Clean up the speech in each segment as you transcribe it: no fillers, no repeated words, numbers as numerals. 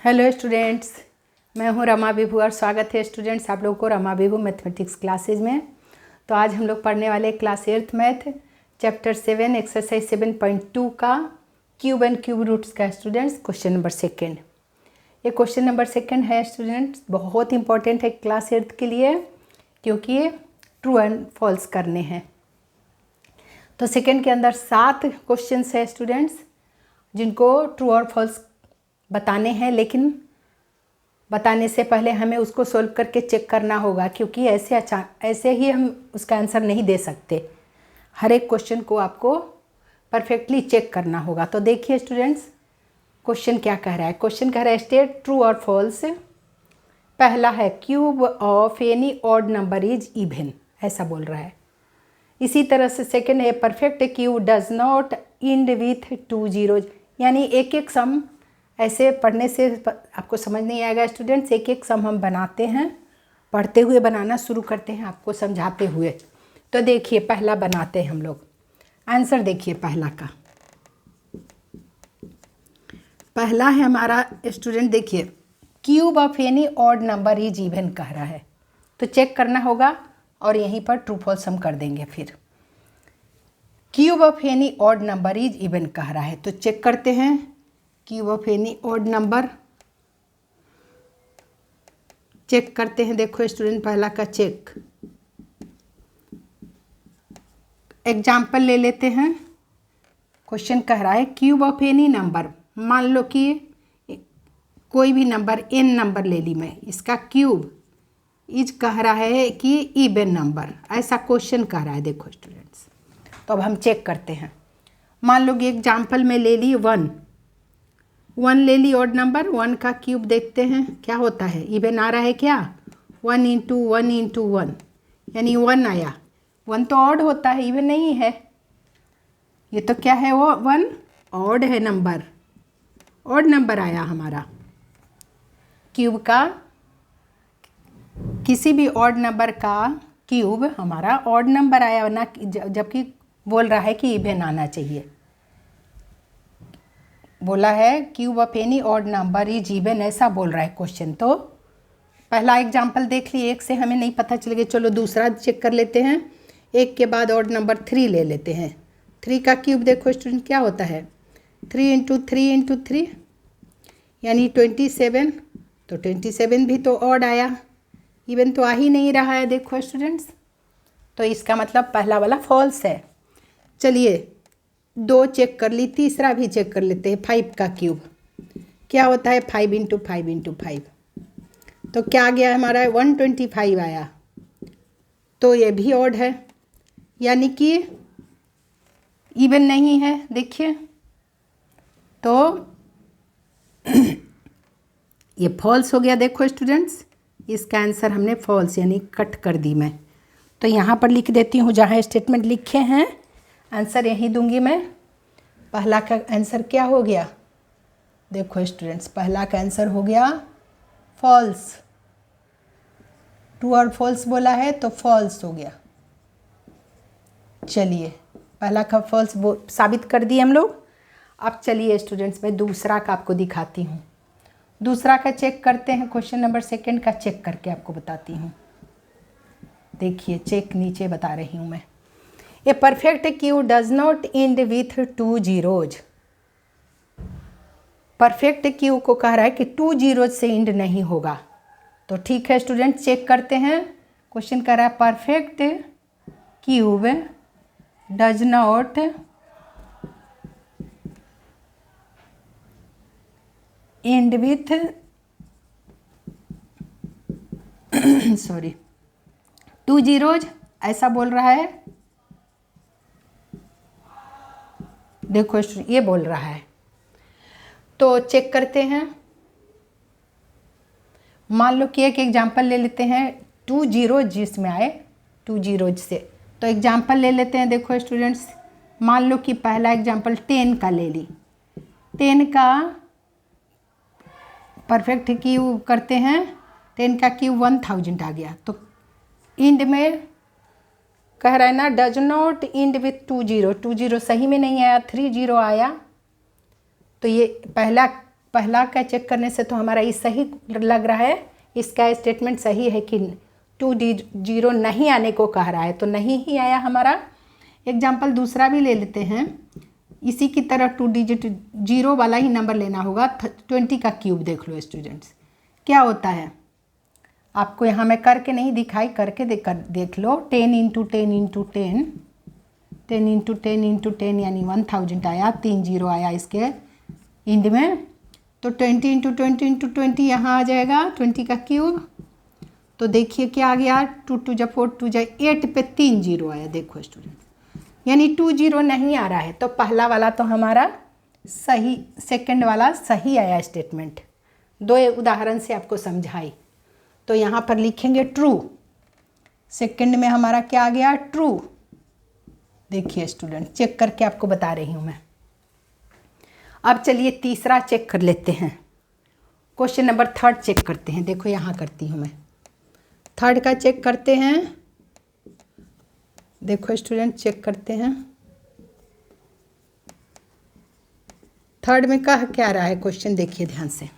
Hello students, मैं हूं रमा विभू और स्वागत है स्टूडेंट्स आप लोगों को रमा विभू मैथमेटिक्स क्लासेज में। तो आज हम लोग पढ़ने वाले class 8th math chapter 7 exercise 7.2 का क्यूब एंड क्यूब रूट्स का स्टूडेंट्स क्वेश्चन नंबर सेकेंड। ये क्वेश्चन नंबर सेकेंड है स्टूडेंट्स, बहुत इंपॉर्टेंट है क्लास 8th के लिए क्योंकि ये ट्रू एंड फॉल्स करने हैं। तो सेकेंड के अंदर 7 क्वेश्चन है स्टूडेंट्स जिनको ट्रू और फॉल्स बताने हैं, लेकिन बताने से पहले हमें उसको सोल्व करके चेक करना होगा क्योंकि ऐसे ही हम उसका आंसर नहीं दे सकते। हर एक क्वेश्चन को आपको परफेक्टली चेक करना होगा। तो देखिए स्टूडेंट्स, क्वेश्चन क्या कह रहा है। क्वेश्चन कह रहा है स्टेट ट्रू और फॉल्स। पहला है cube of any odd number is even, ऐसा बोल रहा है। इसी तरह से सेकेंड है perfect cube does not and with 2 zeros, यानी एक एक सम ऐसे पढ़ने से आपको समझ नहीं आएगा स्टूडेंट्स। एक एक सम हम बनाते हैं, पढ़ते हुए बनाना शुरू करते हैं आपको समझाते हुए। तो देखिए पहला बनाते हैं हम लोग। आंसर देखिए पहला का। पहला है हमारा स्टूडेंट, देखिए cube of any odd number is even कह रहा है, तो चेक करना होगा और यहीं पर ट्रू फॉल्स हम कर देंगे। फिर cube of any odd number is even कह रहा है, तो चेक करते हैं cube of any odd number. Check करते हैं, देखो स्टूडेंट पहला का चेक। एग्जाम्पल ले लेते हैं। क्वेश्चन कह रहा है क्यूब ऑफ एनी नंबर, मान लो कि कोई भी नंबर n नंबर ले ली मैं, इसका क्यूब इज कह रहा है कि इवन नंबर, ऐसा क्वेश्चन कह रहा है। देखो स्टूडेंट्स, तो अब हम चेक करते हैं। मान लो कि एग्जाम्पल में ले ली 1 ले ली ऑड नंबर, 1 का क्यूब देखते हैं क्या होता है। इवन आ रहा है क्या, 1 इंटू 1 इंटू 1, यानी 1 आया। 1 तो ऑड होता है, इवन नहीं है। ये तो क्या है, वो 1 ऑड है नंबर, ऑड नंबर आया हमारा। क्यूब का किसी भी ऑड नंबर का क्यूब हमारा ऑड नंबर आया ना, जबकि बोल रहा है कि इवन आना चाहिए। बोला है cube of any odd number is even, ऐसा बोल रहा है क्वेश्चन। तो पहला एग्जांपल देख लिए, एक से हमें नहीं पता चल गया, चलो दूसरा चेक कर लेते हैं। एक के बाद ऑड नंबर 3 ले लेते हैं। 3 का क्यूब देखो स्टूडेंट क्या होता है, 3 इंटू 3 इंटू 3 यानी 27। तो 27 भी तो ऑड आया, इवन तो आ ही नहीं रहा है। देखो स्टूडेंट्स, तो इसका मतलब पहला वाला फॉल्स है। चलिए 2 चेक कर ली, तीसरा भी चेक कर लेते हैं। 5 का क्यूब क्या होता है, 5 इंटू 5 इंटू 5, तो क्या आ गया हमारा, 125 आया। तो ये भी ऑड है, यानी कि इवन नहीं है। देखिए तो ये फॉल्स हो गया। देखो स्टूडेंट्स, इसका आंसर हमने फॉल्स यानी कट कर दी मैं। तो यहाँ पर लिख देती हूँ, जहाँ स्टेटमेंट लिखे हैं आंसर यहीं दूंगी मैं। पहला का आंसर क्या हो गया, देखो स्टूडेंट्स पहला का आंसर हो गया फॉल्स। ट्रू और फॉल्स बोला है तो फॉल्स हो गया। चलिए पहला का फॉल्स साबित कर दिए हम लोग। अब चलिए स्टूडेंट्स मैं दूसरा का आपको दिखाती हूँ। दूसरा का चेक करते हैं, क्वेश्चन नंबर सेकेंड का चेक करके आपको बताती हूँ। देखिए चेक नीचे बता रही हूँ मैं। A perfect cube does not and with 2 zeros. Perfect cube को कह रहा है कि 2 जीरोज से एंड नहीं होगा। तो ठीक है स्टूडेंट, चेक करते हैं। क्वेश्चन कह रहा है perfect cube does not and with sorry 2 zeros, ऐसा बोल रहा है। देखो ये बोल रहा है, तो चेक करते हैं। मान लो कि एक एग्जाम्पल ले लेते हैं 2 जीरोज जिसमें आए 2 जीरोज से, तो एग्जाम्पल ले लेते हैं। देखो स्टूडेंट्स, मान लो कि पहला एग्जाम्पल 10 का ले ली। 10 का परफेक्ट क्यूब करते हैं, 10 का क्यूब 1000 आ गया। तो इंड में कह रहा है ना does not and with 2 zero, 2 zero सही में नहीं आया, 3 जीरो आया। तो ये पहला पहला का चेक करने से तो हमारा ये सही लग रहा है, इसका स्टेटमेंट सही है कि 2 नहीं आने को कह रहा है, तो नहीं ही आया हमारा। एग्जाम्पल दूसरा भी ले लेते हैं, इसी की तरह 2 डिजिट 0 वाला ही नंबर लेना होगा। 20 का क्यूब देख लो स्टूडेंट्स क्या होता है, आपको यहाँ मैं करके नहीं दिखाई, करके देख लो। 10 इंटू 10 इंटू 10, 10 इंटू 10 इंटू 10 यानी 1000 आया, 3 0 आया इसके एंड में। तो 20 इंटू 20 इंटू 20 यहाँ आ जाएगा 20 का क्यूब। तो देखिए क्या आ गया, 2 2 जा 4 2 जा 8 पे 3 0 आया। देखो स्टूडेंट, यानी 2 0 नहीं आ रहा है, तो पहला वाला तो हमारा सही, सेकंड वाला सही आया स्टेटमेंट। 2 उदाहरण से आपको समझाई, तो यहाँ पर लिखेंगे ट्रू। सेकंड में हमारा क्या आ गया, ट्रू। देखिए स्टूडेंट, चेक करके आपको बता रही हूँ मैं। अब चलिए तीसरा चेक कर लेते हैं, क्वेश्चन नंबर 3 चेक करते हैं। देखो यहाँ करती हूँ मैं, 3 का चेक करते हैं। देखो स्टूडेंट चेक करते हैं, 3 में कह क्या रहा है क्वेश्चन, देखिए ध्यान से।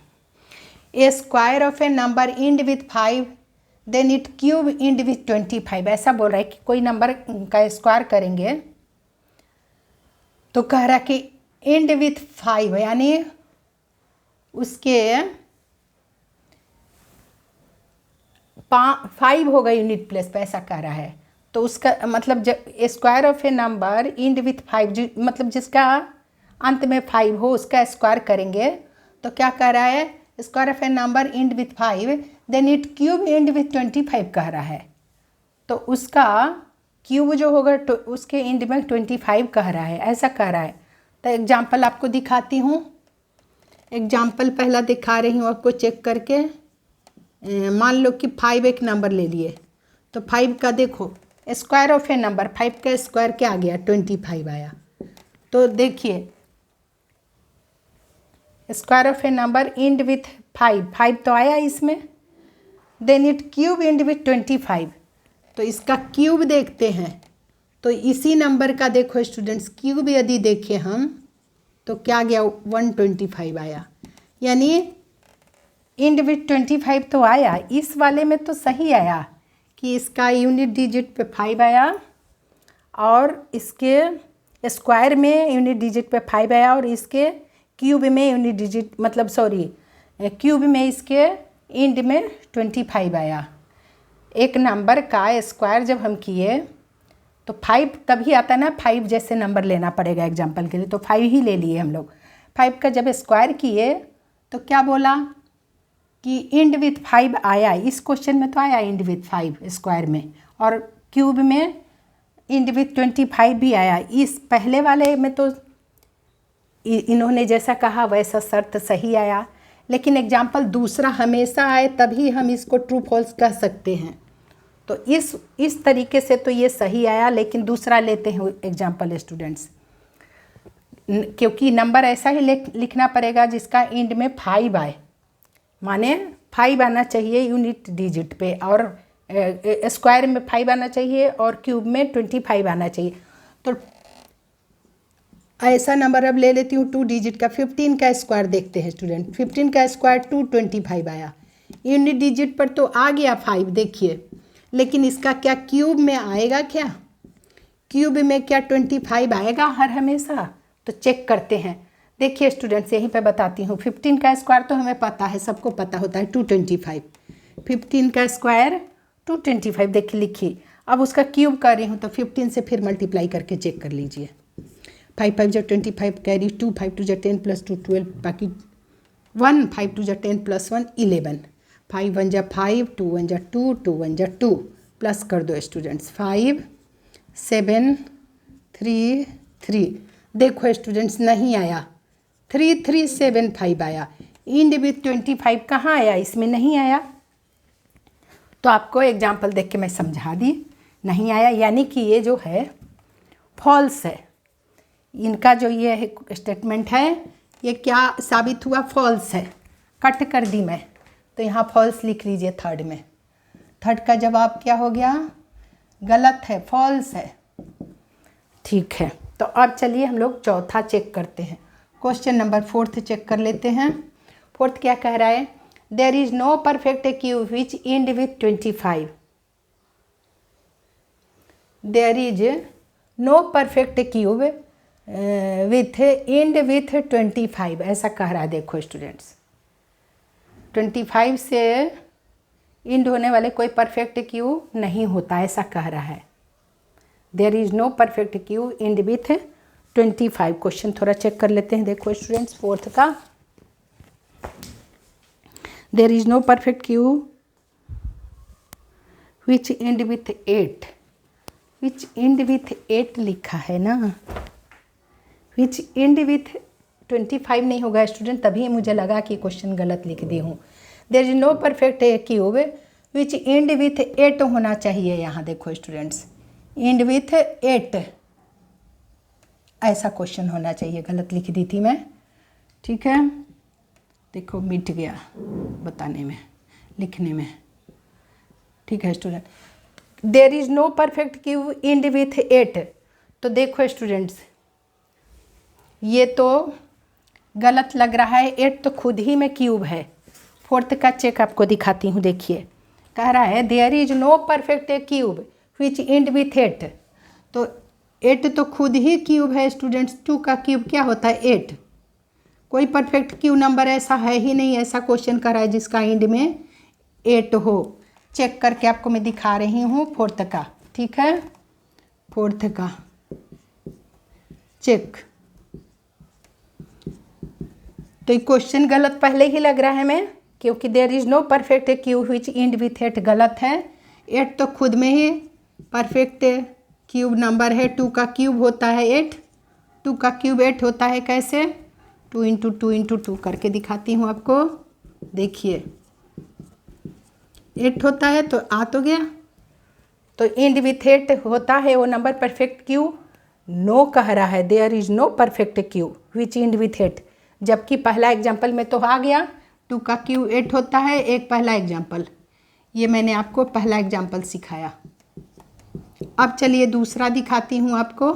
A square of a number end with 5 then it cube end with 25। ऐसा बोल रहा है कि कोई नंबर का स्क्वायर करेंगे तो कह रहा है कि इंड विथ 5 यानी उसके 5 होगा यूनिट प्लेस पे, ऐसा कह रहा है। तो उसका मतलब जब square of a number end with 5 मतलब जिसका अंत में 5 हो उसका स्क्वायर करेंगे, तो क्या कह रहा है, square of a number end with 5 then it cube end with 25 कह रहा है। तो उसका क्यूब जो होगा तो उसके इंड में 25 कह रहा है, ऐसा कह रहा है। तो एग्जाम्पल आपको दिखाती हूँ, एग्जाम्पल पहला दिखा रही हूँ आपको चेक करके। मान लो कि 5 एक नंबर ले लिए, तो 5 का देखो स्क्वायर ऑफ ए नंबर, 5 का स्क्वायर क्या आ गया, 25 आया। तो देखिए square of a number end with 5 तो आया इसमें, then it cube end with 25। तो इसका क्यूब देखते हैं, तो इसी नंबर का देखो स्टूडेंट्स क्यूब यदि देखें हम तो क्या गया, 125 आया। यानी इंड विथ 25 तो आया, इस वाले में तो सही आया कि इसका यूनिट डिजिट पे 5 आया और इसके स्क्वायर में यूनिट डिजिट पे 5 आया और इसके क्यूब में यूनिट डिजिट मतलब क्यूब में इसके इंड में 25 आया। एक नंबर का स्क्वायर जब हम किए तो 5 तभी आता ना, 5 जैसे नंबर लेना पड़ेगा एग्जाम्पल के लिए, तो 5 ही ले लिए हम लोग। 5 का जब स्क्वायर किए तो क्या बोला कि इंड विथ 5 आया, इस क्वेश्चन में तो आया इंड विथ 5 स्क्वायर में, और क्यूब में इंड विथ 25 भी आया। इस पहले वाले में तो इन्होंने जैसा कहा वैसा शर्त सही आया, लेकिन एग्जाम्पल दूसरा हमेशा आए तभी हम इसको ट्रू फॉल्स कह सकते हैं। तो इस तरीके से तो ये सही आया, लेकिन दूसरा लेते हैं एग्जाम्पल स्टूडेंट्स, क्योंकि नंबर ऐसा ही लिखना पड़ेगा जिसका इंड में 5 आए, माने 5 आना चाहिए यूनिट डिजिट पे, और स्क्वायर में 5 आना चाहिए और क्यूब में 25 आना चाहिए। तो ऐसा नंबर अब ले लेती हूँ 2 डिजिट का। 15 का स्क्वायर देखते हैं स्टूडेंट, 15 का स्क्वायर 225 आया, यूनिट डिजिट पर तो आ गया 5 देखिए, लेकिन इसका क्या क्यूब में आएगा, क्या क्यूब में क्या 25 आएगा हर हमेशा? तो चेक करते हैं। देखिए स्टूडेंट्स यहीं पे बताती हूँ, 15 का स्क्वायर तो हमें पता है, सबको पता होता है 225। 15 का स्क्वायर 225 देखिए लिखिए। अब उसका क्यूब कर रही हूँ तो 15 से फिर मल्टीप्लाई करके चेक कर लीजिए। 5 5 जा 25 कैरी 2, 5 2 जा 10 प्लस 2 12, बाकी 1, 5 2 जा 10 प्लस 1 11, 5 1 जा 5, 2 1 जा 2, 2 1 जा 2, प्लस कर दो स्टूडेंट्स 5 7 3 3। देखो स्टूडेंट्स नहीं आया, 3 3 7 5 आया, इंड विथ 25 कहाँ आया, इसमें नहीं आया। तो आपको एग्जाम्पल देख के मैं समझा दी, नहीं आया, यानी कि ये जो है फॉल्स है। इनका जो ये स्टेटमेंट है ये क्या साबित हुआ, फॉल्स है। कट कर दी मैं, तो यहाँ फॉल्स लिख लीजिए थर्ड में। थर्ड का जवाब क्या हो गया, गलत है, फॉल्स है। ठीक है, तो अब चलिए हम लोग चौथा चेक करते हैं। क्वेश्चन नंबर 4 चेक कर लेते हैं। फोर्थ क्या कह रहा है, there is no perfect cube which end with 25। There is no perfect cube with end with 25, ऐसा कह रहा है। देखो स्टूडेंट्स, 25 से एंड होने वाले कोई परफेक्ट क्यूब नहीं होता, ऐसा कह रहा है। There is no perfect cube end with 25। Question थोड़ा चेक कर लेते हैं। देखो स्टूडेंट्स, फोर्थ का, there is no perfect cube which end with 8, which end with 8 लिखा है ना, विच एंड विथ 25 नहीं होगा स्टूडेंट, तभी मुझे लगा कि क्वेश्चन गलत लिख दी हूँ। There is no perfect cube which end with 8 होना चाहिए यहाँ। देखो स्टूडेंट्स, एंड विथ 8 ऐसा क्वेश्चन होना चाहिए, गलत लिख दी थी मैं, ठीक है। देखो मिट गया बताने में, लिखने में, ठीक है student. There is no perfect cube end with 8, तो देखो स्टूडेंट्स ये तो गलत लग रहा है, 8 तो खुद ही में क्यूब है। फोर्थ का चेक आपको दिखाती हूँ, देखिए कह रहा है there is no perfect cube which end with 8, तो 8 तो खुद ही क्यूब है स्टूडेंट्स। 2 का क्यूब क्या होता है 8, कोई परफेक्ट क्यूब नंबर ऐसा है ही नहीं, ऐसा क्वेश्चन कर रहा है जिसका एंड में 8 हो। चेक करके आपको मैं दिखा रही हूँ फोर्थ का, ठीक है। फोर्थ का चेक, तो ये क्वेश्चन गलत पहले ही लग रहा है मैं, क्योंकि there is no perfect cube which end with 8 गलत है। 8 तो खुद में ही परफेक्ट क्यूब नंबर है। 2 का क्यूब होता है 8, 2 का क्यूब 8 होता है, कैसे 2 इंटू 2 इंटू 2 करके दिखाती हूँ आपको। देखिए 8 होता है तो आ तो गया, तो एंड विथ 8 होता है वो नंबर परफेक्ट क्यूब। नो कह रहा है, there is no perfect cube which end with 8, जबकि पहला एग्जाम्पल में तो आ गया 2 का क्यूब 8 होता है, एक पहला एग्जाम्पल, ये मैंने आपको पहला एग्जाम्पल सिखाया। अब चलिए दूसरा दिखाती हूँ आपको,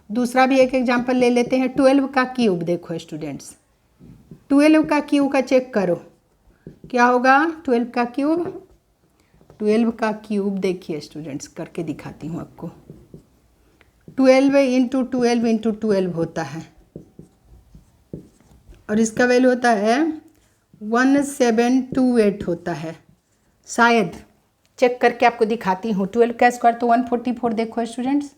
दूसरा भी एक एग्जाम्पल ले लेते हैं। 12 का क्यूब, देखो स्टूडेंट्स 12 का क्यूब का चेक करो क्या होगा। 12 का क्यूब, 12 का क्यूब देखिए स्टूडेंट्स, करके दिखाती हूँ आपको। 12 इंटू 12 इंटू 12 होता है, और इसका वैल्यू होता है 1728 होता है शायद, चेक करके आपको दिखाती हूँ। 12 का स्क्वायर तो 144, देखो स्टूडेंट्स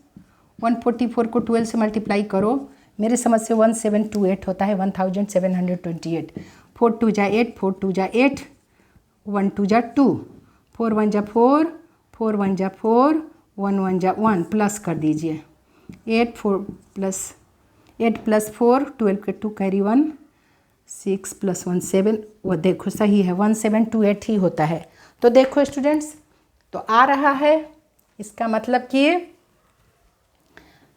144 को 12 से मल्टीप्लाई करो, मेरे समझ से 1728 होता है, 1728। 4 2 जा 8, 4 2 जा 8, 1 2 जा 2, 4 1 जा 4, 4 1 जा 4, 1 1 जा 1, प्लस कर दीजिए 8 प्लस 4, 12 के 2 कैरी 1, 6 प्लस 1 7, वो देखो सही है 1728 ही होता है। तो देखो स्टूडेंट्स, तो आ रहा है, इसका मतलब कि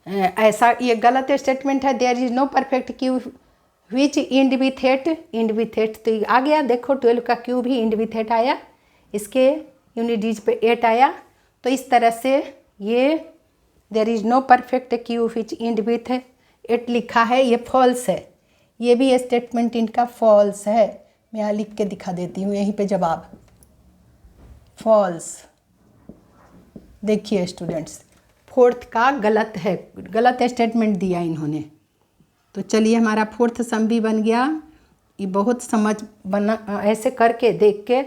ऐसा ये गलत स्टेटमेंट है। There is no perfect cube which end with 8, end with 8 तो आ गया। देखो 12 का क्यूब भी एंड विथ 8 आया, इसके यूनिट डिजिट पे 8 आया। तो इस तरह से ये there is no perfect cube which end with 8 लिखा है, ये फॉल्स है, ये भी स्टेटमेंट इनका फॉल्स है। मैं यहाँ लिख के दिखा देती हूँ, यहीं पे जवाब फॉल्स। देखिए स्टूडेंट्स, फोर्थ का गलत है, गलत स्टेटमेंट दिया इन्होंने। तो चलिए हमारा फोर्थ सम भी बन गया। ये बहुत समझ बना, ऐसे करके देख के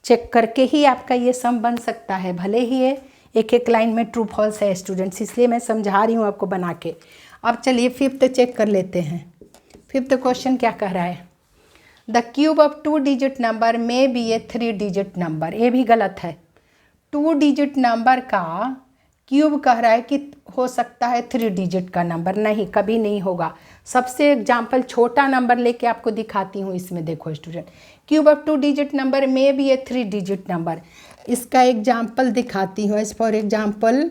चेक करके ही आपका ये सम बन सकता है, भले ही ये एक एक लाइन में ट्रू फॉल्स है स्टूडेंट्स, इसलिए मैं समझा रही हूँ आपको बना के। अब चलिए फिफ्थ चेक कर लेते हैं। फिफ्थ क्वेश्चन क्या कह रहा है, the cube of 2 digit number में बी ए 3 डिजिट नंबर। ये भी गलत है, 2 डिजिट नंबर का क्यूब कह रहा है कि हो सकता है 3 डिजिट का नंबर, नहीं कभी नहीं होगा। सबसे एग्जाम्पल छोटा नंबर लेके आपको दिखाती हूँ इसमें। देखो student, cube of 2 digit number में भी ये 3 डिजिट नंबर, इसका एग्जाम्पल दिखाती हूँ। एज फॉर एग्जाम्पल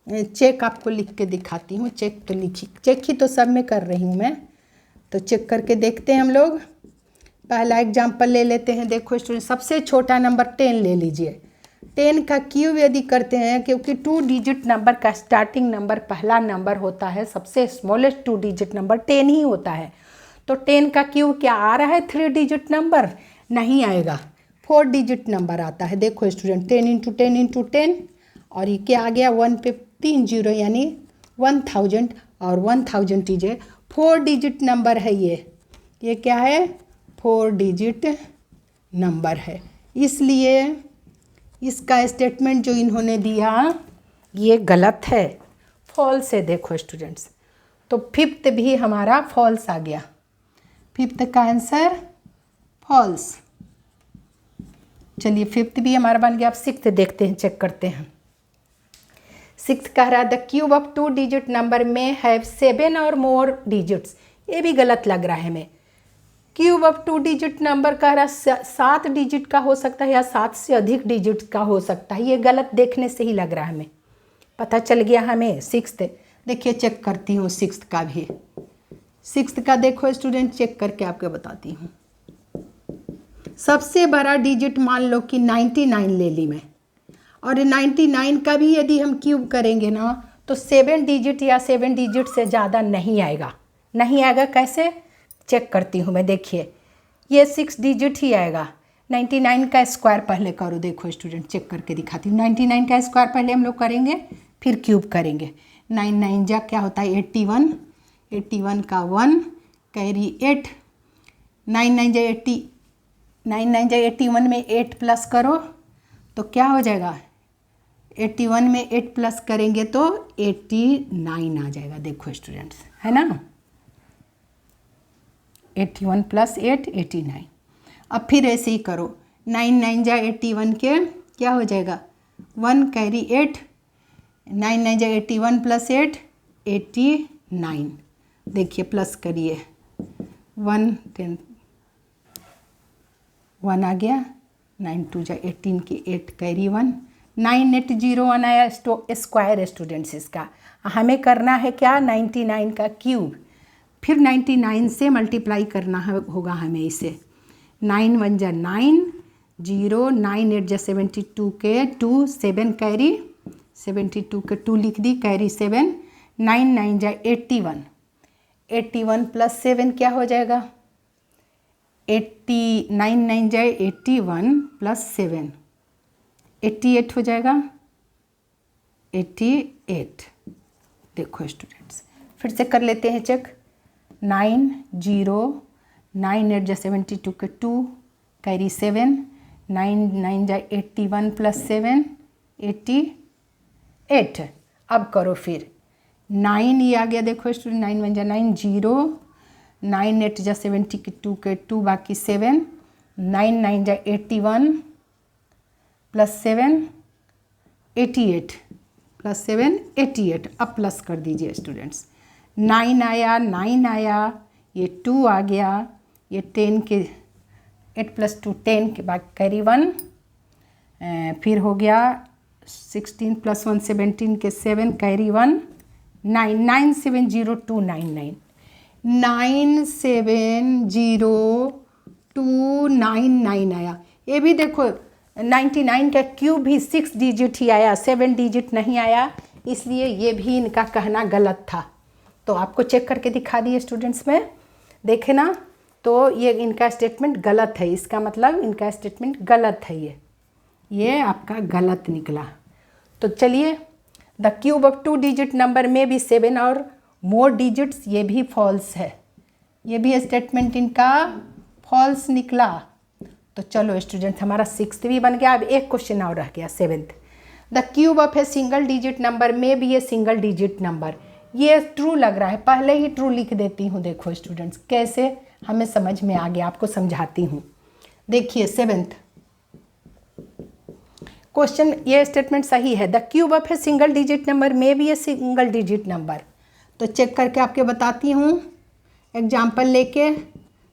चेक आपको लिख के दिखाती हूँ। चेक तो लिखी, चेक ही तो सब में कर रही हूँ मैं, तो चेक करके देखते हैं हम लोग। पहला एग्जाम्पल ले लेते हैं। देखो स्टूडेंट, सबसे छोटा नंबर 10 ले लीजिए। 10 का क्यूब यदि करते हैं, क्योंकि 2 डिजिट नंबर का स्टार्टिंग नंबर पहला नंबर होता है, सबसे स्मॉलेस्ट 2 डिजिट नंबर 10 ही होता है। तो 10 का क्यूब क्या आ रहा है 3 डिजिट नंबर? नहीं आएगा, 4 डिजिट नंबर आता है। देखो स्टूडेंट 10 इंटू 10 इंटू 10 और ये क्या आ गया 1 पे 3 जीरो यानी 1000 और 1000 इज 4 डिजिट नंबर है। ये क्या है 4 डिजिट नंबर है। इसलिए इसका स्टेटमेंट जो इन्होंने दिया ये गलत है, फॉल्स है। देखो स्टूडेंट्स, तो फिफ्थ भी हमारा फॉल्स आ गया, फिफ्थ का आंसर फॉल्स। चलिए फिफ्थ भी हमारा बन गया। अब सिक्स्थ देखते हैं, चेक करते हैं। सिक्स्थ कह रहा है the cube of 2 digit number में हैव 7 और मोर डिजिट्स। ये भी गलत लग रहा है हमें। क्यूब ऑफ 2 डिजिट नंबर कह रहा है 7 डिजिट का हो सकता है या 7 से अधिक डिजिट का हो सकता है। ये गलत देखने से ही लग रहा है हमें, पता चल गया हमें। सिक्स्थ देखिए, चेक करती हूँ सिक्स्थ का भी। सिक्स्थ का देखो स्टूडेंट, चेक करके आपको बताती हूँ। सबसे बड़ा डिजिट मान लो कि 99 ले ली मैं, और 99 का भी यदि हम क्यूब करेंगे ना तो 7 डिजिट या 7 डिजिट से ज़्यादा नहीं आएगा। नहीं आएगा कैसे, चेक करती हूँ मैं। देखिए ये 6 डिजिट ही आएगा। 99 का स्क्वायर पहले करो। देखो स्टूडेंट, चेक करके दिखाती हूँ। 99 का स्क्वायर पहले हम लोग करेंगे, फिर क्यूब करेंगे। 9 9 जा क्या होता है 81, 81 का 1 कैरी 8, 9 9 जा 80, 9 9 जा 81 में 8 प्लस करो तो क्या हो जाएगा 81 में 8 प्लस करेंगे तो 89 आ जाएगा। देखो स्टूडेंट्स, है ना 81 प्लस 8 89। अब फिर ऐसे ही करो। 9 9 जा 81 के क्या हो जाएगा 1 कैरी 8, 9 9 जा 81 प्लस 8 89। देखिए प्लस करिए 1 10 1 आ गया। 9 2 जा 18 की 8 कैरी 1, 9801 आया स्क्वायर। स्टूडेंट्स इसका हमें करना है क्या 99 का क्यूब, फिर 99 से मल्टीप्लाई करना होगा हमें इसे। 9 1 जा 9 0, 9 8 जा 72 के 2 7 कैरी 72 के 2 लिख दी कैरी 7, 9 9 जा 81, 81 प्लस 7 क्या हो जाएगा 9 9 जा 81 प्लस 7 88 हो जाएगा 88। देखो स्टूडेंट्स फिर से कर लेते हैं चेक। 9 0, 9 8 जा 72 के 2 कैरी 7, 9 9 जा 81 प्लस 7 88। अब करो फिर 9 ये आ गया। देखो स्टूडेंट 9 1 जा 9 0, 9 8 जा 72 के 2 बाकी 7, 9 9 जा 81 प्लस 7 88 प्लस 7 88। अब प्लस कर दीजिए स्टूडेंट्स। 9 आया 9 आया, ये 2 आ गया, ये 10 के 8 प्लस 2 10 के बाद कैरी 1, फिर हो गया 16 प्लस 1 17 के 7 कैरी 1, 9 9 7 0 2 9 9 9 7 0 2 9 9 आया। ये भी देखो 99 का क्यूब भी 6 डिजिट ही आया, 7 डिजिट नहीं आया, इसलिए ये भी इनका कहना गलत था। तो आपको चेक करके दिखा दिए स्टूडेंट्स में, देखे ना। तो ये इनका स्टेटमेंट गलत है, इसका मतलब इनका स्टेटमेंट गलत है। ये आपका गलत निकला। तो चलिए the cube of 2 digit number में भी 7 और मोर डिजिट्स, ये भी फॉल्स है। ये भी स्टेटमेंट इनका फॉल्स निकला। तो चलो स्टूडेंट हमारा 6th भी बन गया। अब एक क्वेश्चन और रह गया 7th। The cube of a single digit number में भी ये सिंगल डिजिट नंबर, ये ट्रू लग रहा है, पहले ही ट्रू लिख देती हूँ। देखो स्टूडेंट्स कैसे हमें समझ में आ गया, आपको समझाती हूँ। देखिए 7th क्वेश्चन, ये स्टेटमेंट सही है। The cube of a single digit number में भी ये सिंगल डिजिट नंबर। तो चेक करके आपके बताती हूँ एग्जाम्पल लेके।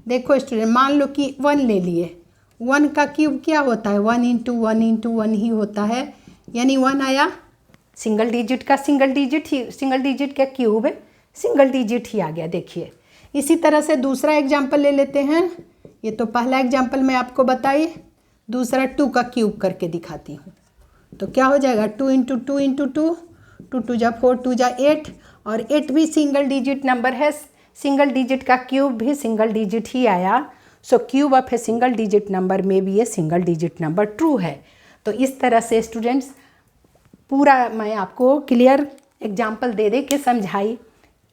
देखो स्टूडेंट मान लो कि 1 ले लिए, 1 का क्यूब क्या होता है 1 इंटू 1 इंटू 1 ही होता है, यानी 1 आया। सिंगल डिजिट का सिंगल डिजिट का क्यूब सिंगल डिजिट ही आ गया। देखिए इसी तरह से दूसरा एग्जाम्पल ले लेते हैं। ये तो पहला एग्जाम्पल मैं आपको बताई, दूसरा 2 का क्यूब करके दिखाती हूँ। तो क्या हो जाएगा 2 इंटू 2 इंटू 2, 2 2 जा 4 2 जा 8, और 8 भी सिंगल डिजिट नंबर है, सिंगल डिजिट का क्यूब भी सिंगल डिजिट ही आया। सो cube of a single digit number में भी ये सिंगल डिजिट नंबर ट्रू है। तो इस तरह से स्टूडेंट्स पूरा मैं आपको क्लियर एग्जाम्पल दे दे के समझाई,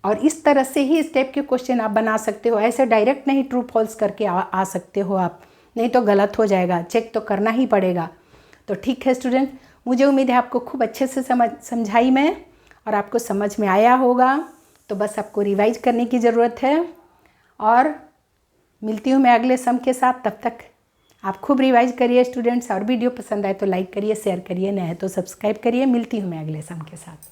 और इस तरह से ही स्टेप के क्वेश्चन आप बना सकते हो। ऐसे डायरेक्ट नहीं ट्रू फॉल्स करके आ सकते हो आप, नहीं तो गलत हो जाएगा, चेक तो करना ही पड़ेगा। तो ठीक है स्टूडेंट, मुझे उम्मीद है आपको खूब अच्छे से समझाई मैं और आपको समझ में आया होगा। तो बस आपको रिवाइज करने की ज़रूरत है, और मिलती हूँ मैं अगले सम के साथ। तब तक आप खूब रिवाइज करिए स्टूडेंट्स, और वीडियो पसंद आए तो लाइक करिए, शेयर करिए, नए है तो सब्सक्राइब करिए। मिलती हूँ मैं अगले सम के साथ।